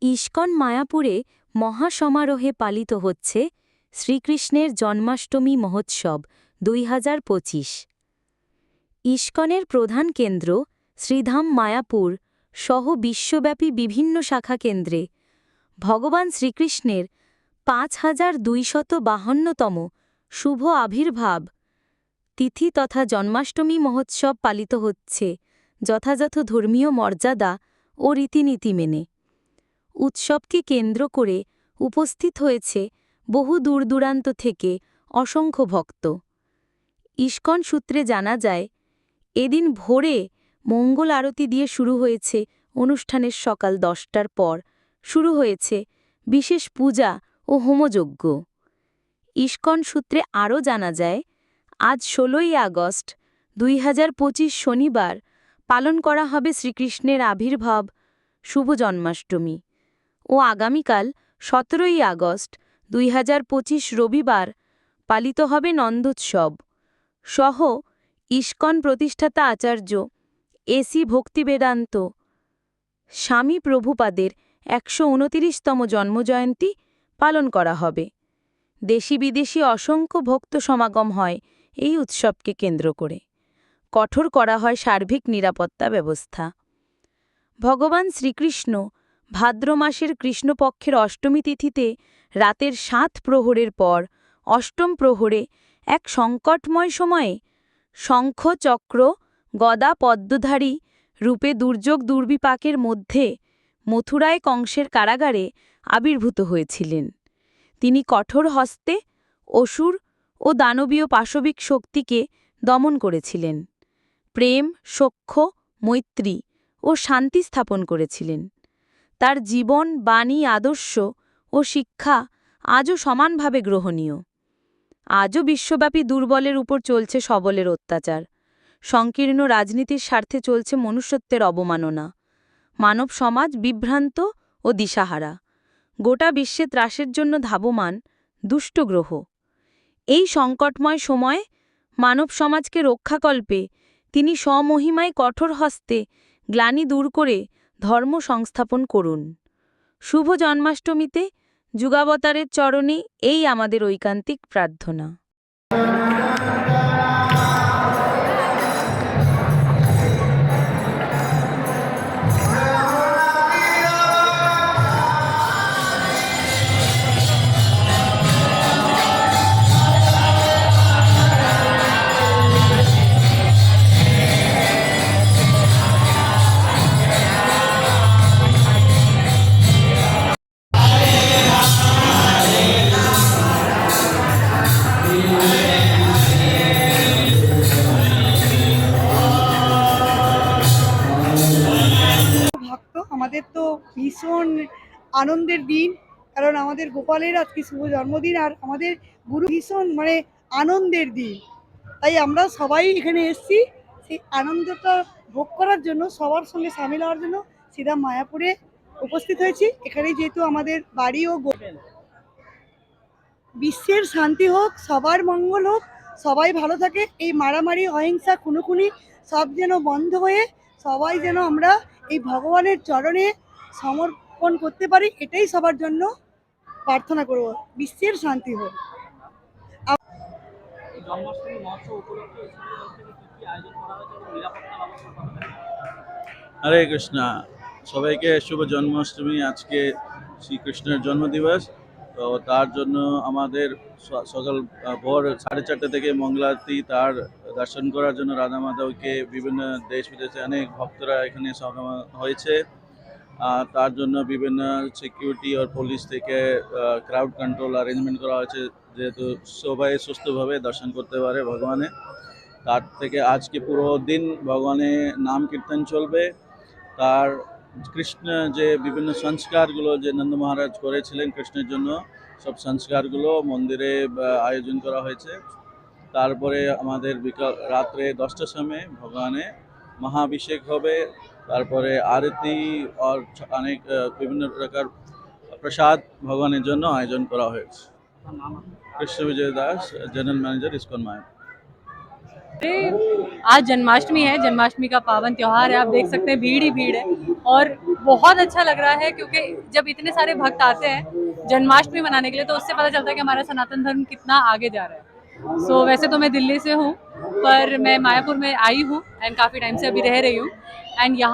ISKCON মায়াপুরে মহাসমারোহে পালিত হচ্ছে শ্রীকৃষ্ণের জন্মাষ্টমী মহোৎসব 2025। ইস্কনের প্রধান কেন্দ্র শ্রীধাম মায়াপুর সহ বিশ্বব্যাপী বিভিন্ন শাখা কেন্দ্রে ভগবান শ্রীকৃষ্ণের 5252তম শুভ আবির্ভাব তিথি তথা জন্মাষ্টমী মহোৎসব পালিত হচ্ছে যথাযথ ধর্মীয় মর্যাদা ও রীতিনীতি মেনে। উৎসবকে কেন্দ্র করে উপস্থিত হয়েছে বহু দূরদূরান্ত থেকে অসংখ্য ভক্ত। ইস্কন সূত্রে জানা যায়, এদিন ভোরে মঙ্গল আরতি দিয়ে শুরু হয়েছে অনুষ্ঠানের সকাল 10টার পর শুরু হয়েছে বিশেষ পূজা ও হোমযজ্ঞ। ইস্কন সূত্রে আরও জানা যায়, আজ 16ই আগস্ট 2025 শনিবার পালন করা হবে শ্রীকৃষ্ণের আবির্ভাব শুভ জন্মাষ্টমী ও আগামীকাল 17ই আগস্ট 2025 রবিবার পালিত হবে নন্দোৎসব সহ ইস্কন প্রতিষ্ঠাতা আচার্য এসি ভক্তিবেদান্ত স্বামী প্রভুপাদের 129তম জন্মজয়ন্তী পালন করা হবে। দেশি বিদেশি অসংখ্য ভক্ত সমাগম হয় এই উৎসবকে কেন্দ্র করে। কঠোর করা হয় সার্বিক নিরাপত্তা ব্যবস্থা। ভগবান শ্রীকৃষ্ণ ভাদ্র মাসের কৃষ্ণপক্ষের অষ্টমী তিথিতে রাতের 7 প্রহরের পর অষ্টম প্রহরে এক সংকটময় সময়ে শঙ্খ চক্র গদা পদ্মধারী রূপে দুর্যোগ দুর্বিপাকের মধ্যে মথুরায় কংসের কারাগারে আবির্ভূত হয়েছিলেন। তিনি কঠোর হস্তে অসুর ও দানবীয় পাশবিক শক্তিকে দমন করেছিলেন, প্রেম সখ্য মৈত্রী ও শান্তি স্থাপন করেছিলেন। তার জীবন বাণী আদর্শ ও শিক্ষা আজও সমানভাবে গ্রহণীয়। আজও বিশ্বব্যাপী দুর্বলের উপর চলছে সবলের অত্যাচার, সংকীর্ণ রাজনীতির স্বার্থে চলছে মনুষ্যত্বের অবমাননা, মানব সমাজ বিভ্রান্ত ও দিশাহারা, গোটা বিশ্বে ত্রাসের জন্য ধাবমান দুষ্ট গ্রহ। এই সংকটময় সময়ে মানব সমাজকে রক্ষাকল্পে তিনি স্বমহিমায় কঠোর হস্তে গ্লানি দূর করে ধর্ম সংস্থাপন করুন। শুভ জন্মাষ্টমীতে যুগাবতারের চরণে এই আমাদের ঐকান্তিক প্রার্থনা। আমাদের তো ভীষণ আনন্দের দিন, কারণ আমাদের গোপালের আজকে শুভ জন্মদিন আর আমাদের গুরু ভীষণ আনন্দের দিন। তাই আমরা সবাই এখানে এসেছি সেই আনন্দটা ভোগ করার জন্য, সবার সঙ্গে সামিল হওয়ার জন্য শ্রীধাম মায়াপুরে উপস্থিত হয়েছি। এখানে যেহেতু আমাদের বাড়ি ও বিশ্বের শান্তি হোক, সবার মঙ্গল হোক, সবাই ভালো থাকে, এই মারামারি অহিংসা খুনোখুনি সব যেন বন্ধ হয়ে সবাই যেন আমরা এই ভগবানের চরণে সমর্পণ করতে পারি, এটাই সবার জন্য প্রার্থনা করব। বিশ্বের শান্তি হোক। হরে কৃষ্ণা, সবাইকে শুভ জন্মাষ্টমী। আজকে শ্রীকৃষ্ণের জন্মদিবস, তো তার জন্য আমাদের সকাল ভোর 4:30 থেকে মঙ্গলারতি তার দর্শন করার জন্য রাধা মাধবকে বিভিন্ন দেশ বিদেশে অনেক ভক্তরা এখানে সমাগম হয়েছে। তার জন্য বিভিন্ন সিকিউরিটি আর পুলিশ থেকে ক্রাউড কন্ট্রোল অ্যারেঞ্জমেন্ট করা হয়েছে, যেহেতু সবাই সুস্থভাবে দর্শন করতে পারে ভগবানের। তার থেকে আজকে পুরো দিন ভগবানের নাম কীর্তন চলবে। তার কৃষ্ণ যে বিভিন্ন সংস্কারগুলো যে নন্দ মহারাজ করেছিলেন কৃষ্ণের জন্য, সব সংস্কারগুলো মন্দিরে আয়োজন করা হয়েছে। তারপরে আমাদের রাত্রে 10টার সময় ভগবানের মহাভিষেক হবে। তারপরে আরতি আর অনেক বিভিন্ন প্রকার প্রসাদ ভগবানের জন্য আয়োজন করা হয়েছে। Krishna Vijay Das, general manager, ISKCON Mayapur. आज जन्माष्टमी है, जन्माष्टमी का पावन त्योहार है। आप देख सकते हैं भीड़ ही भीड़ है और बहुत अच्छा लग रहा है क्योंकि जब इतने सारे भक्त आते हैं जन्माष्टमी मनाने के लिए तो उससे पता चलता है कि हमारा सनातन धर्म कितना आगे जा रहा है। सो वैसे तो मैं दिल्ली से हूँ पर मैं मायापुर में आई हूँ एंड काफ़ी टाइम से अभी रह रही हूँ एंड यहाँ